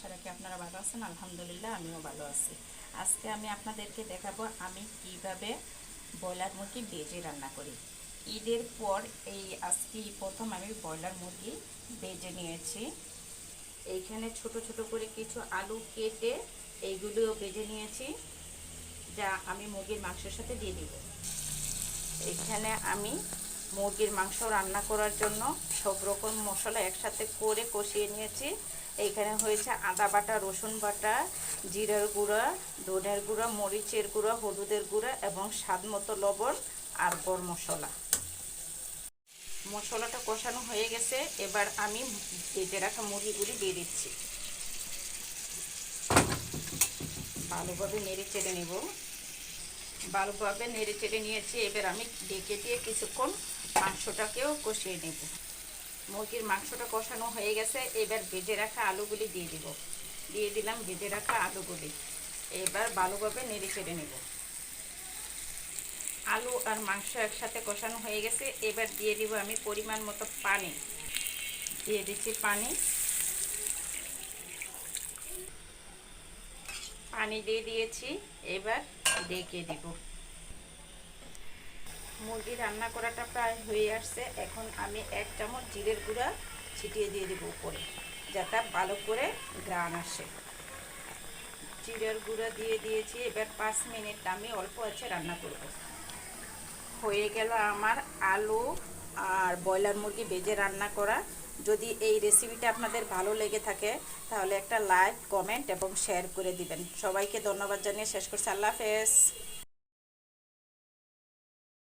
আশা রাখি আপনারা ভালো আছেন। আলহামদুলিল্লাহ আমিও ভালো আছি। আজকে আমি আপনাদেরকে দেখাবো আমি কিভাবে ব্রয়লার মুরগি ভেজে রান্না করি। ঈদের পর আজকে প্রথম আমি ব্রয়লার মুরগি ভেজে নিয়েছি। এইখানে ছোট ছোট করে কিছু আলু কেটে এইগুলিও ভেজে নিয়েছি, যা আমি মুরগির মাংসের সাথে দিয়ে দিব। এখানে আমি মুরগির মাংস রান্না করার জন্য সব রকম মশলা একসাথে করে কষিয়ে নিয়েছি। এইখানে হয়েছে আদা বাটা, রসুন বাটা, জিরার গুঁড়া, ধনের গুঁড়া, মরিচের গুঁড়া, হলুদের গুঁড়া এবং স্বাদ মতো লবণ আর গরম মশলা। মশলাটা কষানো হয়ে গেছে, এবার আমি ভেজে রাখা মুরগিগুলি দিয়ে দিচ্ছি। ভালোভাবে নেড়ে চেড়ে নেব। ভালোভাবে নেড়ে চেড়ে নিয়েছি, এবার আমি ঢেকে দিয়ে কিছুক্ষণ মাংসটাকেও কষিয়ে নেব। মুরগির মাংসটা কষানো হয়ে গেছে, এবার ভেজে রাখা আলুগুলি দিয়ে দিলাম ভেজে রাখা আলুগুলি। এবার ভালোভাবে নেড়ে চেড়ে নেব। আলু আর মাংস একসাথে কষানো হয়ে গেছে, এবার দিয়ে দিব আমি পরিমাণ মতো পানি। দিয়ে দিচ্ছি পানি দিয়ে দিয়েছি, এবার ঢেকে দিব। মুরগি রান্না করাটা প্রায় হয়ে আসছে, এখন আমি 1 চামচ জিরের গুঁড়া ছিটিয়ে দিয়ে দেবো উপরে, যাতে ভালো করে ঘ্রাণ আসে। জিরের গুঁড়া দিয়ে দিয়েছি, এবার 5 মিনিট আমি অল্প আছে রান্না করব। হয়ে গেল আমার আলু আর ব্রয়লার মুরগি ভেজে রান্না করা। যদি এই রেসিপিটা আপনাদের ভালো লেগে থাকে তাহলে একটা লাইক, কমেন্ট এবং শেয়ার করে দিবেন। সবাইকে ধন্যবাদ জানিয়ে শেষ করছি। আল্লাহ হাফেজ।